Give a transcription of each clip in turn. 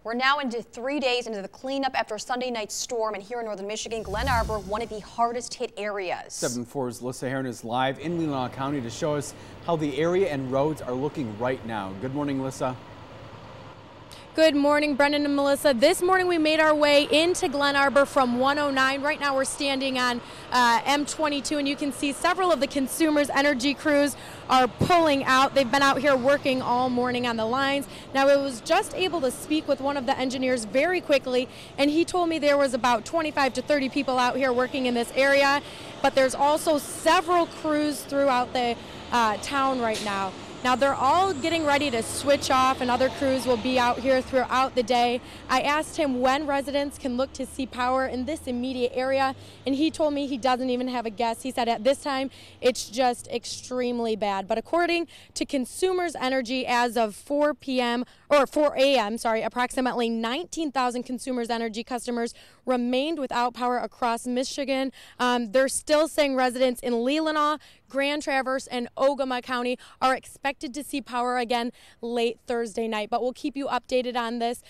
We're now into 3 days into the cleanup after a Sunday night storm, and here in northern Michigan, Glen Arbor, one of the hardest hit areas. 7-4's Alyssa Heron is live in Leelanau County to show us how the area and roads are looking right now. Good morning, Alyssa. Good morning, Brendan and Melissa. This morning we made our way into Glen Arbor from 109. Right now we're standing on M22, and you can see several of the Consumers Energy crews are pulling out. They've been out here working all morning on the lines. Now, I was just able to speak with one of the engineers very quickly, and he told me there was about 25 to 30 people out here working in this area, but there's also several crews throughout the town right now. Now, they're all getting ready to switch off, and other crews will be out here throughout the day. I asked him when residents can look to see power in this immediate area, and he told me he doesn't even have a guess. He said at this time, it's just extremely bad. But according to Consumers Energy, as of 4 a.m., approximately 19,000 Consumers Energy customers remained without power across Michigan. They're still saying residents in Leelanau, Grand Traverse, and Ogama County are expected to see power again late Thursday night, but we'll keep you updated on this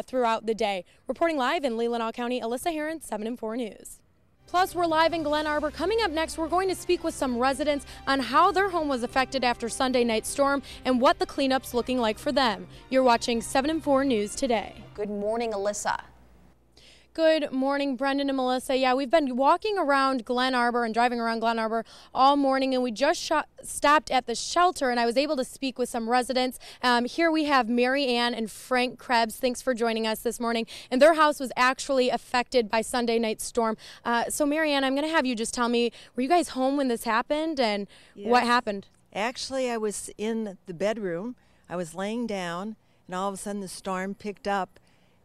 throughout the day. Reporting live in Leelanau County, Alyssa Heron, 7-4 News. Plus, we're live in Glen Arbor. Coming up next, we're going to speak with some residents on how their home was affected after Sunday night storm and what the cleanup's looking like for them. You're watching 7-4 News today. Good morning, Alyssa. Good morning, Brendan and Melissa. Yeah, we've been walking around Glen Arbor and driving around Glen Arbor all morning, and we just stopped at the shelter, and I was able to speak with some residents. Here we have Mary Ann and Frank Krebs. Thanks for joining us this morning. And their house was actually affected by Sunday night storm. So, Mary Ann, I'm going to have you just tell me, were you guys home when this happened, and what happened? Actually, I was in the bedroom. I was laying down, and all of a sudden the storm picked up.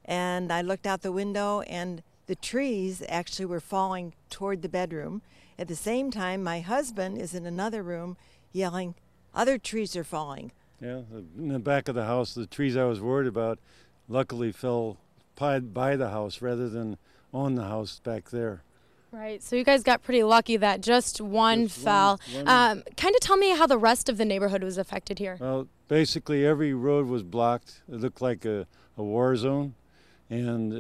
And I looked out the window, and the trees actually were falling toward the bedroom. At the same time, my husband is in another room yelling, "Other trees are falling." Yeah, in the back of the house, the trees I was worried about luckily fell by the house rather than on the house back there. Right, so you guys got pretty lucky that just one fell. Kind of tell me how the rest of the neighborhood was affected here. Well, basically every road was blocked. It looked like a war zone. And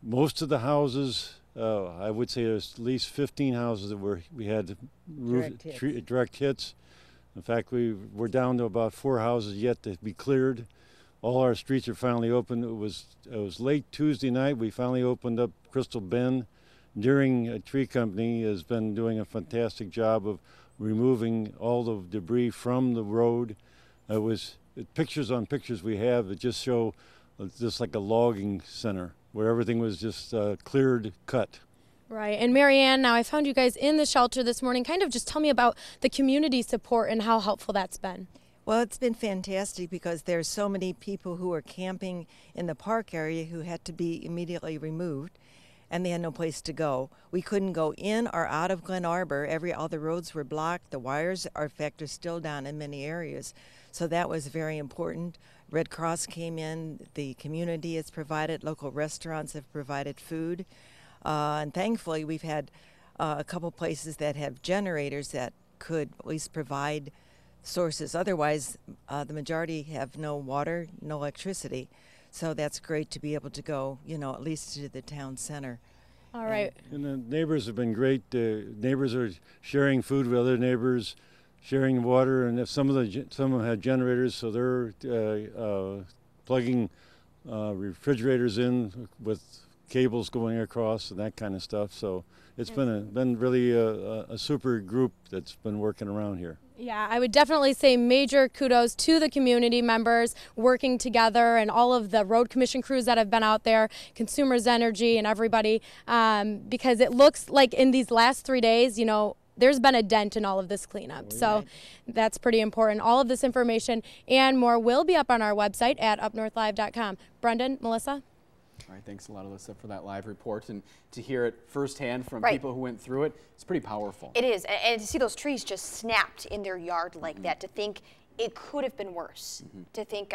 most of the houses, I would say there's at least 15 houses that we had direct hits. In fact, we're down to about 4 houses yet to be cleared. All our streets are finally open. It was late Tuesday night. We finally opened up Crystal Bend. Deering Tree Company has been doing a fantastic job of removing all the debris from the road. It was pictures on pictures we have that just show just like a logging center where everything was just cleared, cut. Right, and Mary Ann, now I found you guys in the shelter this morning. Kind of just tell me about the community support and how helpful that's been. Well, it's been fantastic because there's so many people who are camping in the park area who had to be immediately removed, and they had no place to go. We couldn't go in or out of Glen Arbor. All the roads were blocked. The wires are still down in many areas. So that was very important. Red Cross came in, the community has provided, local restaurants have provided food. And thankfully we've had a couple places that have generators that could at least provide sources. Otherwise, the majority have no water, no electricity. So that's great to be able to go, at least to the town center. All right. And the neighbors have been great. Neighbors are sharing food with other neighbors, sharing water, and if some of them had generators, so they're plugging refrigerators in with cables going across and that kind of stuff. So it's been really a super group that's been working around here. Yeah, I would definitely say major kudos to the community members working together and all of the road commission crews that have been out there, Consumers Energy and everybody, because it looks like in these last 3 days, there's been a dent in all of this cleanup. So that's pretty important. All of this information and more will be up on our website at UpNorthLive.com. Brendan, Melissa? All right, thanks a lot, Alyssa, for that live report. And to hear it firsthand from people who went through it, it's pretty powerful. It is. And to see those trees just snapped in their yard like that, to think it could have been worse. To think,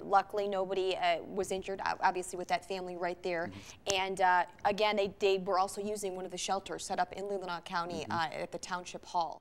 luckily nobody was injured, obviously, with that family right there. And again, they were also using one of the shelters set up in Leelanau County at the Township Hall.